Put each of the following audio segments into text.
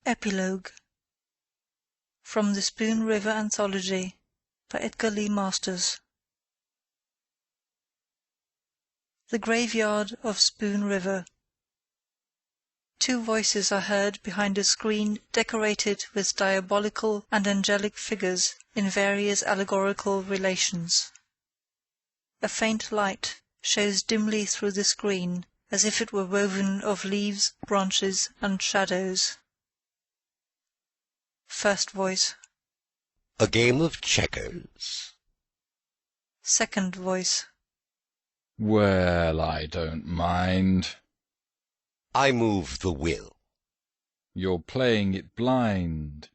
Epilogue from the Spoon River Anthology by Edgar Masters. The Graveyard of Spoon River. Two voices are heard behind a screen decorated with diabolical and angelic figures in various allegorical relations. A faint light shows dimly through the screen, as if it were woven of leaves, branches, and shadows. First voice. A game of checkers. Second voice. Well, I don't mind. I move the will. You're playing it blind.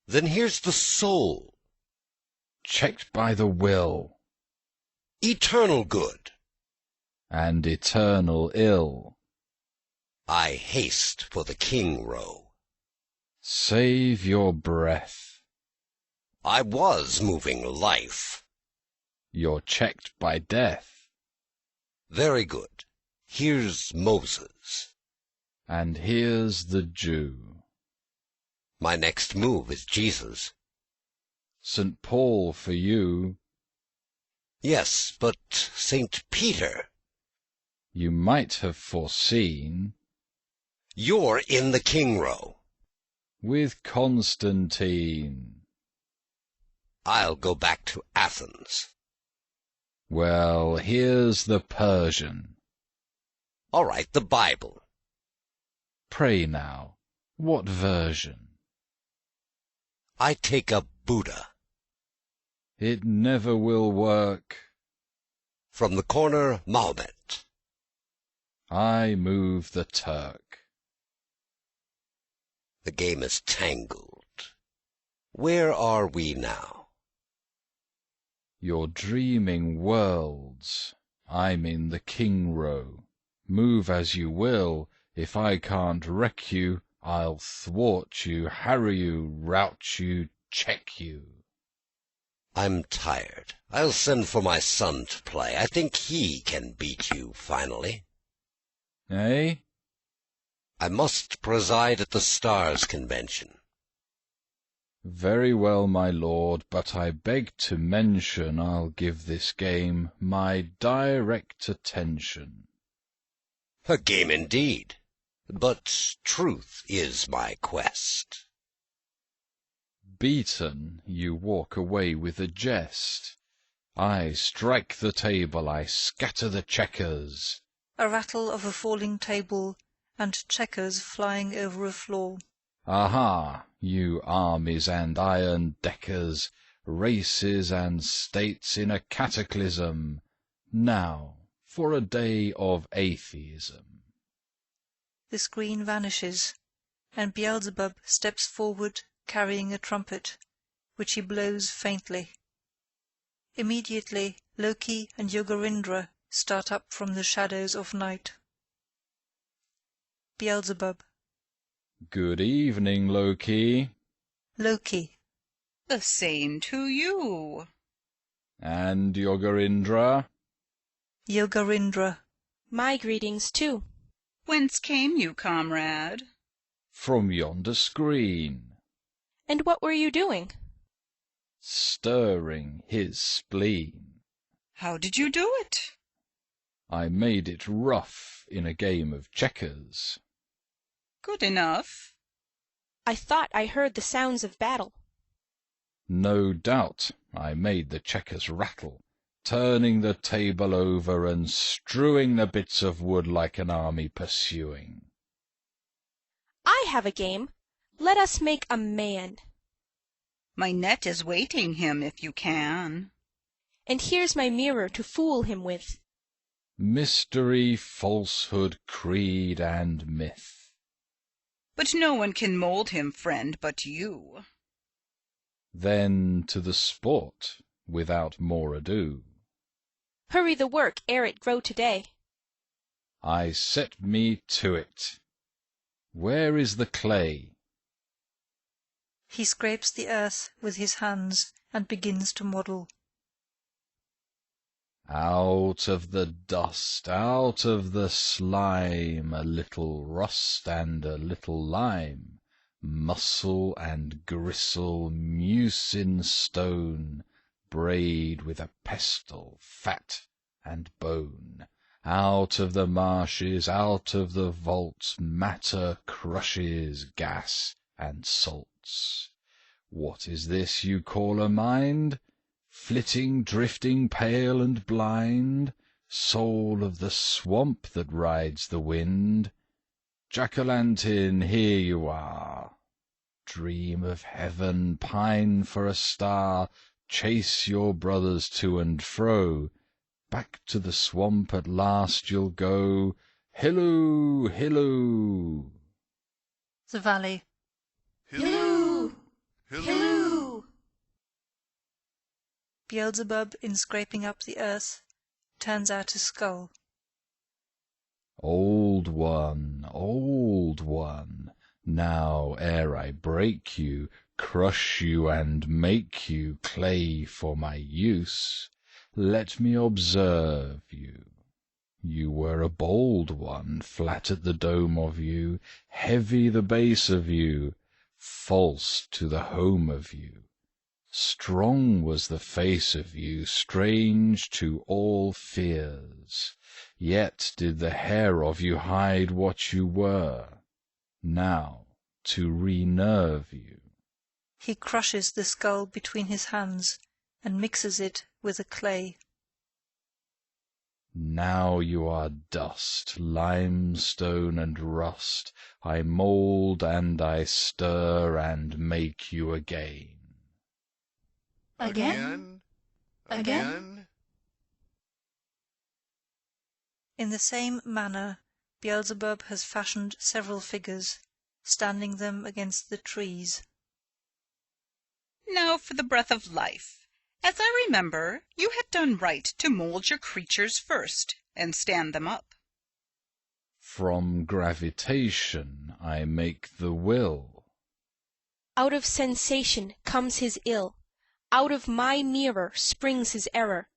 Then here's the soul. Checked by the will. Eternal good. And eternal ill. I haste for the king row. Save your breath. I was moving life. You're checked by death. Very good. Here's Moses. And here's the Jew. My next move is Jesus. St. Paul for you. Yes, but St. Peter. You might have foreseen. You're in the king row. With Constantine. I'll go back to Athens. Well, here's the Persian. All right, the Bible. Pray now, what version? I take up Buddha. It never will work. From the corner, Mahomet. I move the Turk. The game is tangled. Where are we now? You're dreaming worlds. I'm in the king row. Move as you will. If I can't wreck you, I'll thwart you, harry you, rout you, check you. I'm tired. I'll send for my son to play. I think he can beat you finally. Eh? I must preside at the Stars Convention. Very well, my lord, but I beg to mention I'll give this game my direct attention. A game indeed, but truth is my quest. Beaten, you walk away with a jest. I strike the table, I scatter the checkers. A rattle of a falling table, and checkers flying over a floor. Aha, you armies and iron deckers, races and states in a cataclysm. Now, for a day of atheism. The screen vanishes, and Beelzebub steps forward carrying a trumpet, which he blows faintly. Immediately Loki and Yogarindra start up from the shadows of night. Beelzebub. Good evening, Loki. Loki. The same to you. And Yogarindra. Yogarindra. My greetings too. Whence came you, comrade? From yonder screen. And what were you doing? Stirring his spleen. How did you do it? I made it rough in a game of checkers. Good enough. I thought I heard the sounds of battle. No doubt I made the checkers rattle, turning the table over and strewing the bits of wood like an army pursuing. I have a game. Let us make a man. My net is waiting him if you can. And here's my mirror to fool him with. Mystery, falsehood, creed, and myth. But no one can mold him, friend, but you. Then to the sport, without more ado. Hurry the work ere it grow today. I set me to it. Where is the clay? He scrapes the earth with his hands and begins to model. Out of the dust, out of the slime, a little rust and a little lime. muscle and gristle, mucin stone, braid with a pestle, fat and bone. Out of the marshes, out of the vaults, matter crushes gas and salts. What is this you call a mind? Flitting, drifting, pale and blind, soul of the swamp that rides the wind. Jack-o'-lantern, here you are. Dream of heaven, pine for a star, chase your brothers to and fro. Back to the swamp at last you'll go. Hilloo, hilloo. The valley. Hilloo! Hilloo! Beelzebub, in scraping up the earth, turns out a skull. Old one, now ere I break you, crush you and make you clay for my use, let me observe you. You were a bold one, flat at the dome of you, heavy the base of you, false to the home of you. Strong was the face of you, strange to all fears, yet did the hair of you hide what you were. Now, to re-nerve you. He crushes the skull between his hands and mixes it with the clay. Now you are dust, limestone and rust. I mould and I stir and make you again. Again? Again? In the same manner, Beelzebub has fashioned several figures, standing them against the trees. Now for the breath of life. As I remember, you had done right to mould your creatures first, and stand them up. From gravitation I make the will. Out of sensation comes his ill. Out of my mirror springs his error.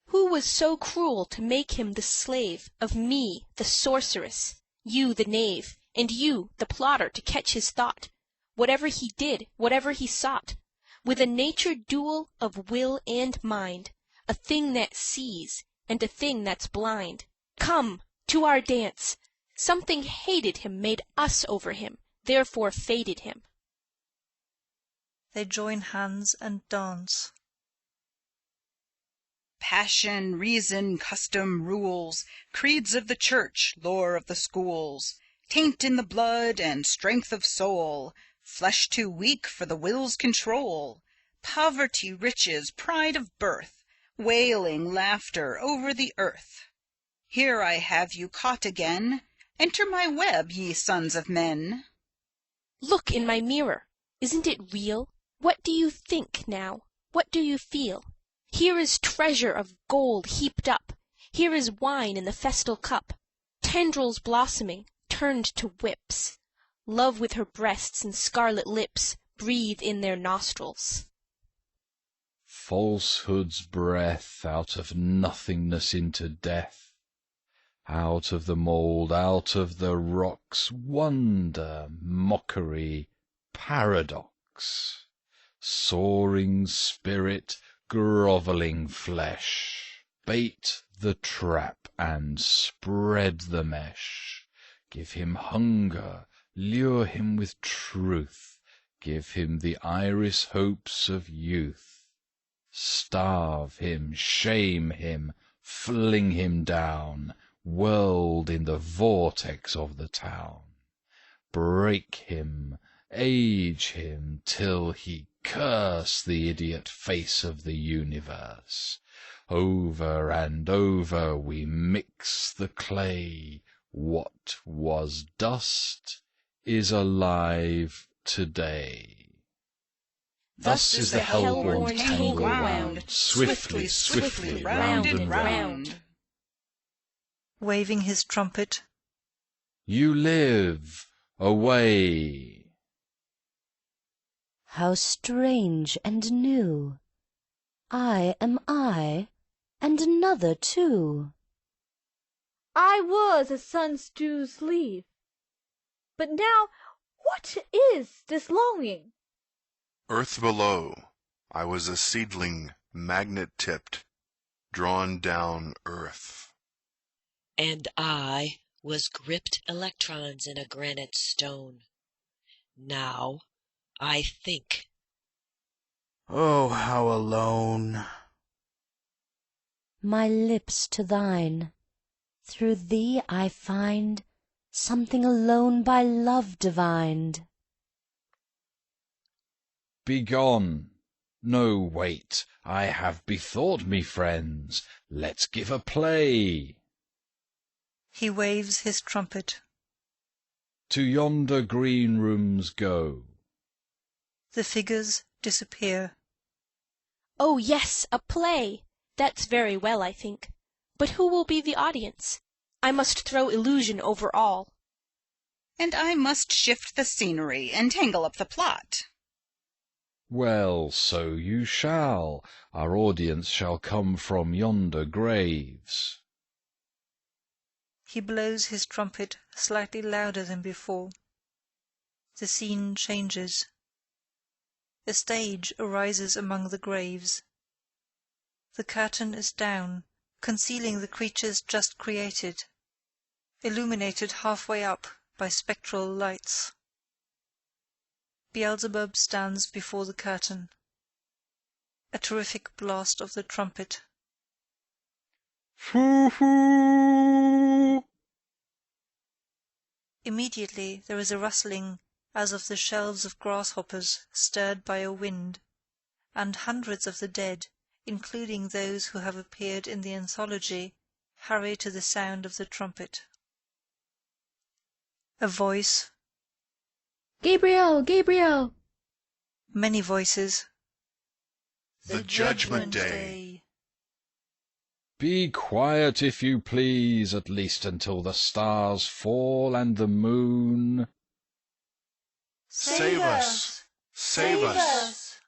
Who was so cruel to make him the slave Of me, the sorceress, you the knave, And you, the plotter, to catch his thought, Whatever he did, whatever he sought, With a nature dual of will and mind, A thing that sees, and a thing that's blind? Come, to our dance! Something hated him made us over him, therefore fated him. They join hands and dance. Passion, reason, custom, rules, creeds of the church, lore of the schools, taint in the blood and strength of soul, flesh too weak for the will's control, poverty, riches, pride of birth, wailing laughter over the earth. Here I have you caught again. Enter my web, ye sons of men. Look in my mirror. Isn't it real? What do you think now? What do you feel? Here is treasure of gold heaped up. Here is wine in the festal cup. Tendrils blossoming, turned to whips. Love with her breasts and scarlet lips breathe in their nostrils. Falsehood's breath out of nothingness into death. Out of the mould, out of the rocks, wonder, mockery, paradox. Soaring spirit, grovelling flesh, bait the trap and spread the mesh. Give him hunger, lure him with truth, give him the iris hopes of youth. Starve him, shame him, fling him down, whirled in the vortex of the town. Break him, age him, till he curse the idiot face of the universe. Over and over we mix the clay. What was dust is alive today. Thus is the hell-born tangle wound, swiftly, swiftly, round and round. Waving his trumpet. You live, away. How strange and new! I am I, and another too. I was a sunstew's leaf, but now What is this longing? Earth below, I was a seedling, magnet-tipped, drawn down earth. And I was gripped electrons in a granite stone. Now I think. Oh, how alone! My lips to thine, through thee I find something alone by love divined. Begone! No, wait, I have bethought me, friends. Let's give a play. He waves his trumpet. To yonder green rooms go. The figures disappear. Oh yes, a play! That's very well, I think. But who will be the audience? I must throw illusion over all. And I must shift the scenery and tangle up the plot. Well, so you shall. Our audience shall come from yonder graves. He blows his trumpet slightly louder than before. The scene changes. A stage arises among the graves. The curtain is down, concealing the creatures just created, illuminated halfway up by spectral lights. Beelzebub stands before the curtain. A terrific blast of the trumpet. Foo-hoo! Immediately there is a rustling as of the shelves of grasshoppers stirred by a wind, and hundreds of the dead, including those who have appeared in the Anthology, hurry to the sound of the trumpet. A voice. Gabriel! Gabriel! Many voices. The Judgment Day. Be quiet, if you please, at least until the stars fall and the moon. Save us! Save us!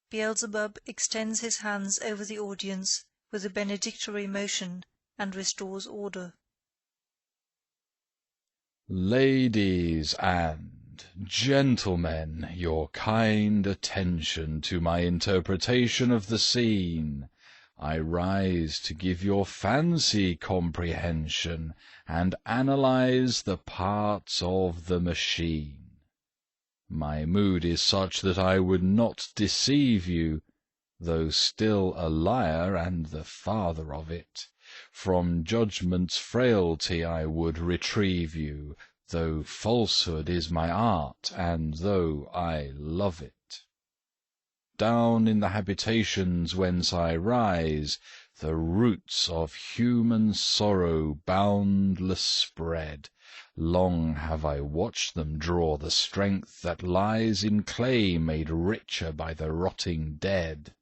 Beelzebub extends his hands over the audience with a benedictory motion and restores order. Ladies and gentlemen, your kind attention to my interpretation of the scene. I rise to give your fancy comprehension and analyze the parts of the machine. My mood is such that I would not deceive you, though still a liar and the father of it. From judgment's frailty I would retrieve you, though falsehood is my art, and though I love it. Down in the habitations whence I rise, the roots of human sorrow boundless spread. Long have I watched them draw the strength that lies in clay made richer by the rotting dead.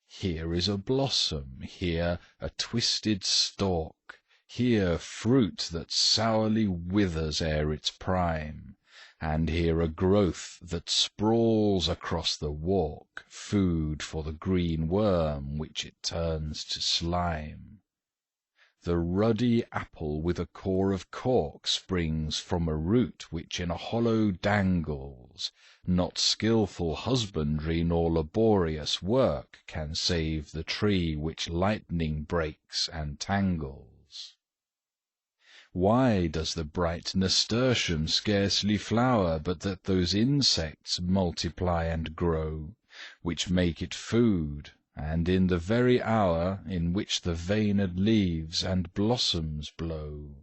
Here is a blossom, here a twisted stalk, here fruit that sourly withers ere its prime, and here a growth that sprawls across the walk, food for the green worm which it turns to slime. The ruddy apple with a core of cork springs from a root which in a hollow dangles. Not skilful husbandry nor laborious work can save the tree which lightning breaks and tangles. Why does the bright nasturtium scarcely flower, but that those insects multiply and grow, which make it food, and in the very hour in which the veined leaves and blossoms blow?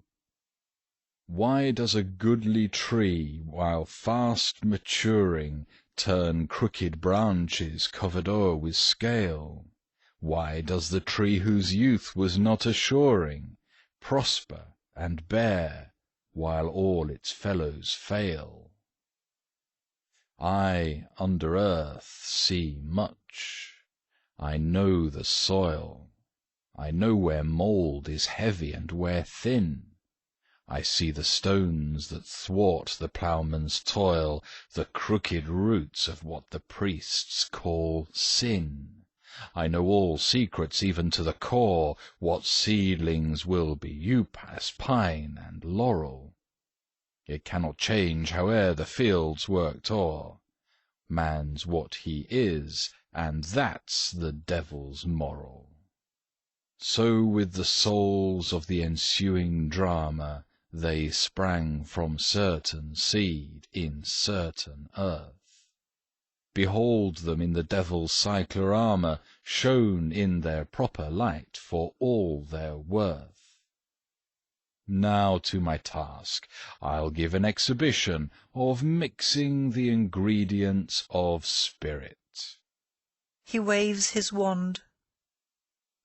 Why does a goodly tree, while fast maturing, turn crooked branches covered o'er with scale? Why does the tree whose youth was not assuring prosper and bear, while all its fellows fail? I under earth see much. I know the soil. I know where mould is heavy and where thin. I see the stones that thwart the ploughman's toil, the crooked roots of what the priests call sin. I know all secrets even to the core, what seedlings will be upas, pine, and laurel. It cannot change howe'er the fields worked o'er. Man's what he is, and that's the devil's moral. So with the souls of the ensuing drama, they sprang from certain seed in certain earth. Behold them in the devil's cyclorama, shown in their proper light for all their worth. Now to my task. I'll give an exhibition of mixing the ingredients of spirit. He waves his wand.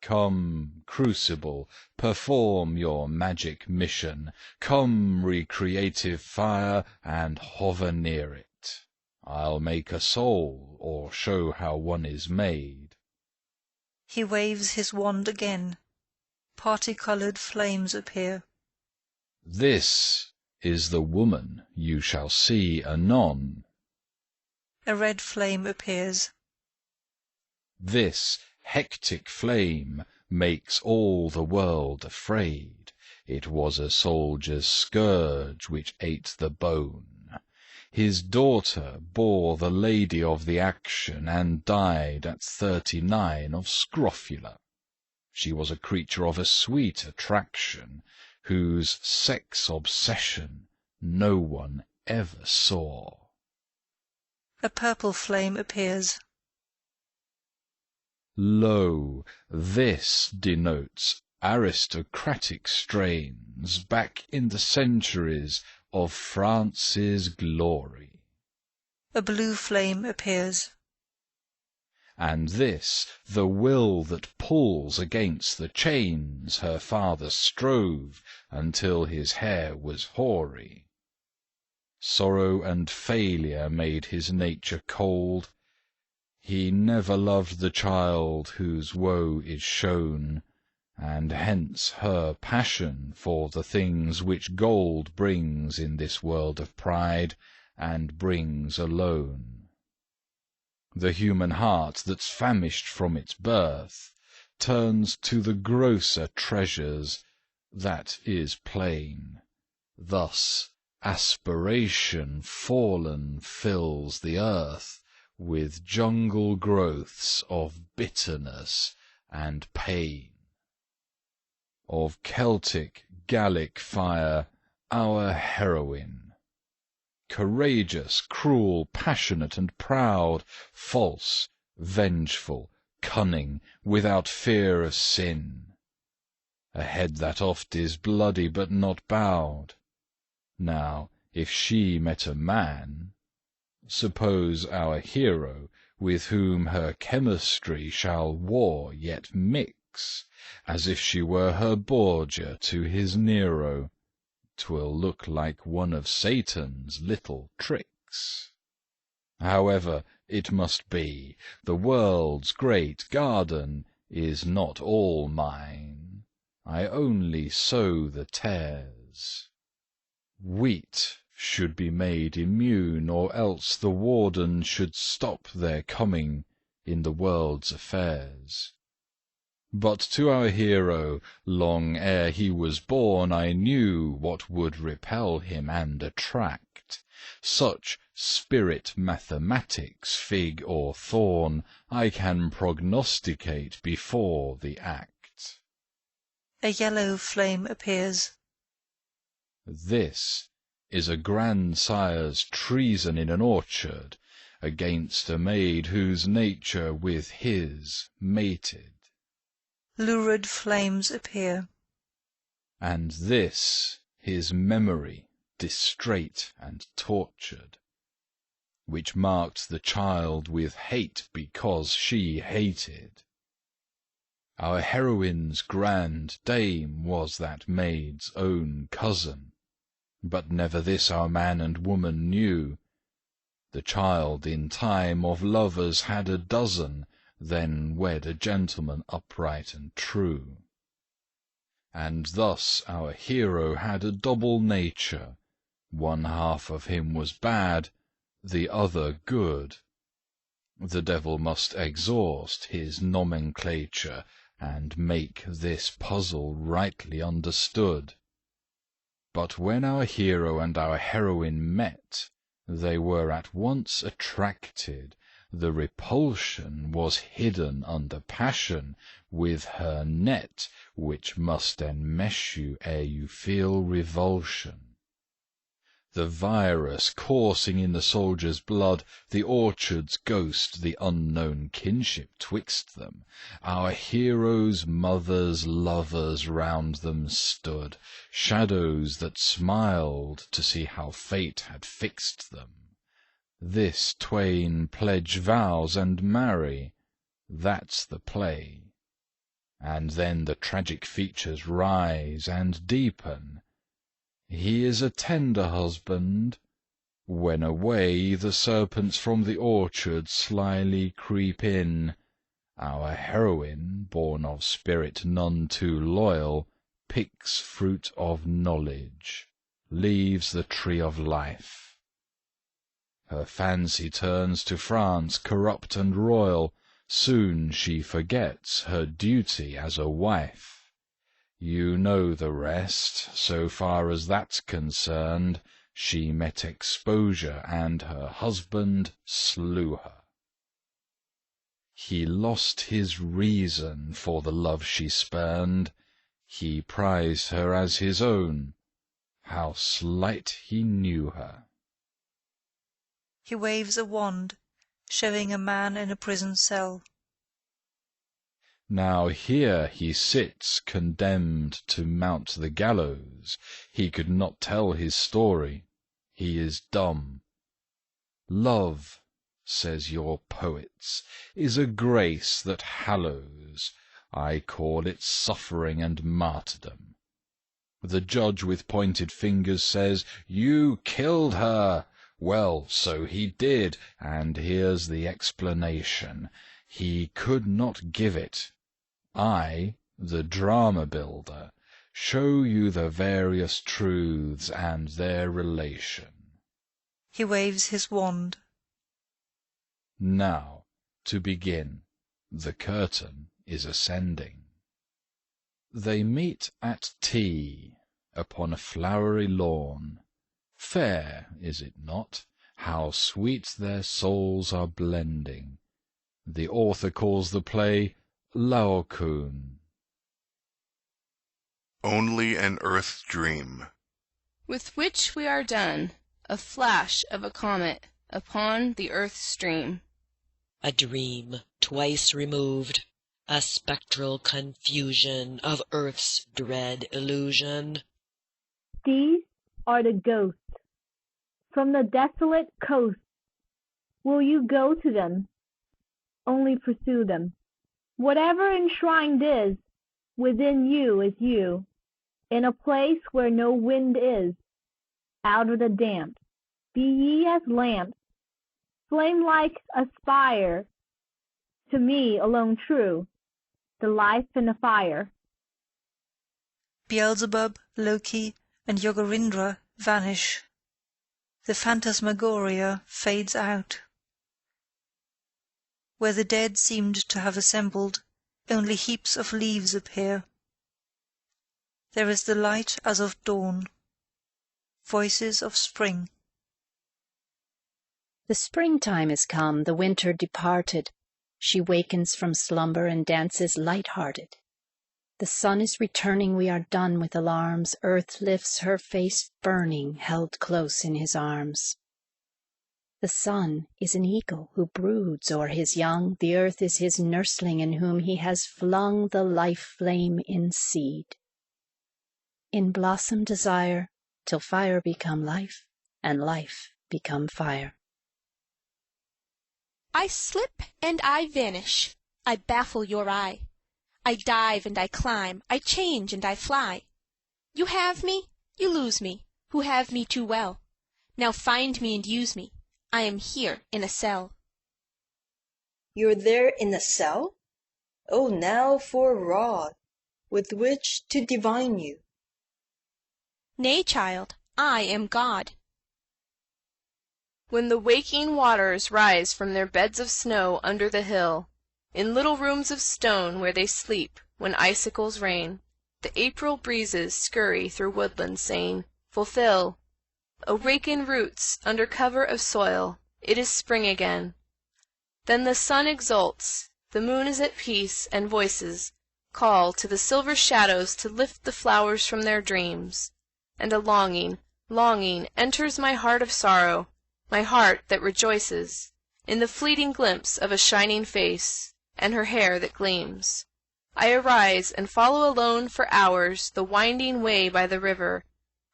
Come, crucible, perform your magic mission. Come, recreative fire, and hover near it. I'll make a soul, or show how one is made. He waves his wand again. Party-coloured flames appear. This is the woman you shall see anon. A red flame appears. This hectic flame makes all the world afraid. It was a soldier's scourge which ate the bone. His daughter bore the lady of the action, and died at 39 of scrofula. She was a creature of a sweet attraction, whose sex obsession no one ever saw. A purple flame appears. Lo, this denotes aristocratic strains back in the centuries of France's glory. A blue flame appears. And this the will that pulls against the chains her father strove until his hair was hoary. Sorrow and failure made his nature cold. He never loved the child whose woe is shown, and hence her passion for the things which gold brings in this world of pride, and brings alone. The human heart that's famished from its birth turns to the grosser treasures, that is plain. Thus aspiration fallen fills the earth with jungle growths of bitterness and pain. Of Celtic Gallic fire our heroine, courageous, cruel, passionate and proud, false, vengeful, cunning, without fear of sin. A head that oft is bloody but not bowed. Now, if she met a man, suppose our hero, with whom her chemistry shall war yet mix, as if she were her Borgia to his Nero, 'twill look like one of Satan's little tricks. However, it must be. The world's great garden is not all mine. I only sow the tares. Wheat should be made immune, or else the warden should stop their coming in the world's affairs. But to our hero, long ere he was born, I knew what would repel him and attract. Such spirit mathematics, fig or thorn, I can prognosticate before the act. A yellow flame appears. This is a grandsire's treason in an orchard, against a maid whose nature with his mated. Lurid flames appear. And this his memory distrait and tortured, which marked the child with hate because she hated. Our heroine's grand dame was that maid's own cousin, but never this our man and woman knew. The child in time of lovers had a dozen, then wed a gentleman upright and true. And thus our hero had a double nature. One half of him was bad, the other good. The devil must exhaust his nomenclature, and make this puzzle rightly understood. But when our hero and our heroine met, they were at once attracted. The repulsion was hidden under passion with her net, which must enmesh you ere you feel revulsion. The virus coursing in the soldier's blood, the orchard's ghost, the unknown kinship twixt them. Our hero's mother's lovers round them stood, shadows that smiled to see how fate had fixed them. This twain pledge vows and marry, that's the play. And then the tragic features rise and deepen. He is a tender husband, when away the serpents from the orchard slyly creep in. Our heroine, born of spirit none too loyal, picks fruit of knowledge, leaves the tree of life. Her fancy turns to France corrupt and royal, soon she forgets her duty as a wife. You know the rest, so far as that's concerned. She met exposure, and her husband slew her. He lost his reason for the love she spurned. He prized her as his own. How slight he knew her. He waves a wand, showing a man in a prison cell. Now here he sits condemned to mount the gallows. He could not tell his story. He is dumb. Love, says your poets, is a grace that hallows. I call it suffering and martyrdom. The judge with pointed fingers says, "You killed her." Well, so he did, and here's the explanation. He could not give it. I, the drama builder, show you the various truths and their relation. He waves his wand. Now, to begin, the curtain is ascending. They meet at tea, upon a flowery lawn. Fair, is it not? How sweet their souls are blending. The author calls the play Laocoon. Only an earth dream. With which we are done, a flash of a comet upon the earth's stream. A dream twice removed, a spectral confusion of earth's dread illusion. These are the ghosts from the desolate coast. Will you go to them? Only pursue them. Whatever enshrined is, within you is you, in a place where no wind is. Out of the damp, be ye as lamps, flame-like aspire, to me alone true, the life in the fire. Beelzebub, Loki, and Yogorindra vanish. The phantasmagoria fades out. Where the dead seemed to have assembled, only heaps of leaves appear. There is the light as of dawn. Voices of spring. The springtime is come, the winter departed. She wakens from slumber and dances light-hearted. The sun is returning, we are done with alarms. Earth lifts her face burning, held close in his arms. The sun is an eagle who broods o'er his young. The earth is his nursling in whom he has flung the life-flame in seed. In blossom desire, till fire become life, and life become fire. I slip and I vanish, I baffle your eye. I dive and I climb, I change and I fly. You have me, you lose me, who have me too well. Now find me and use me, I am here in a cell. You're there in a cell? Oh, now for a rod, with which to divine you. Nay, child, I am God. When the waking waters rise from their beds of snow under the hill, in little rooms of stone where they sleep when icicles rain, the April breezes scurry through woodlands sane, fulfill. Awaken roots under cover of soil, it is spring again. Then the sun exults, the moon is at peace, and voices call to the silver shadows to lift the flowers from their dreams. And a longing, longing enters my heart of sorrow, my heart that rejoices in the fleeting glimpse of a shining face, and her hair that gleams. I arise and follow alone for hours the winding way by the river,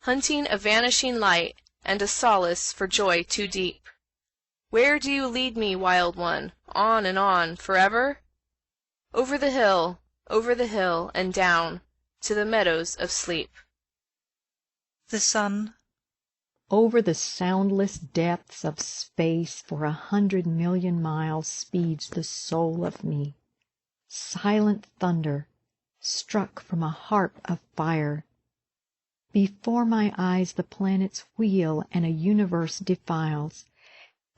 hunting a vanishing light and a solace for joy too deep. Where do you lead me, wild one, on and on, forever? Over the hill, and down to the meadows of sleep. The sun. Over the soundless depths of space for 100 million miles speeds the soul of me. Silent thunder, struck from a harp of fire. Before my eyes the planets wheel and a universe defiles.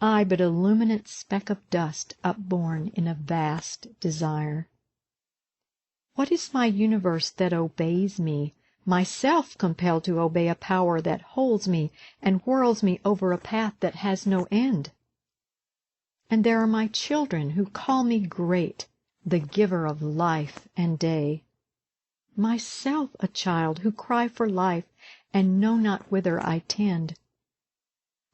I but a luminant speck of dust upborne in a vast desire. What is my universe that obeys me, myself compelled to obey a power that holds me and whirls me over a path that has no end? And there are my children who call me great, the giver of life and day. Myself a child who cry for life and know not whither I tend.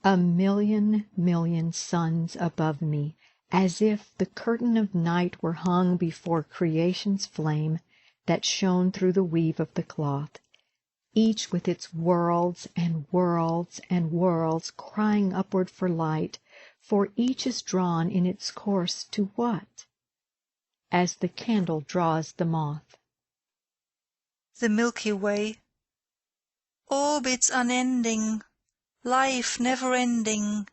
A million suns above me, as if the curtain of night were hung before creation's flame that shone through the weave of the cloth, each with its worlds and worlds and worlds crying upward for light, for each is drawn in its course to what? As the candle draws the moth. The Milky Way. Orbits unending, life never-ending,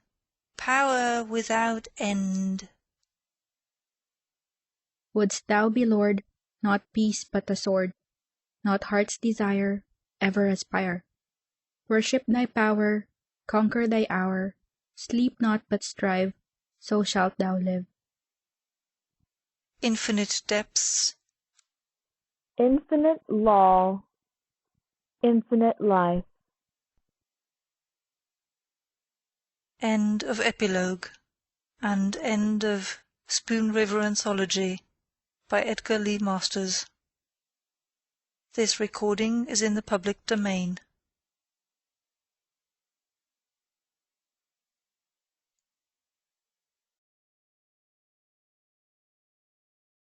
power without end. Wouldst thou be Lord, not peace but a sword, not heart's desire, ever aspire. Worship thy power, conquer thy hour, sleep not but strive, so shalt thou live. Infinite depths. Infinite law, infinite life. End of Epilogue and end of Spoon River Anthology by Edgar Lee Masters. This recording is in the public domain.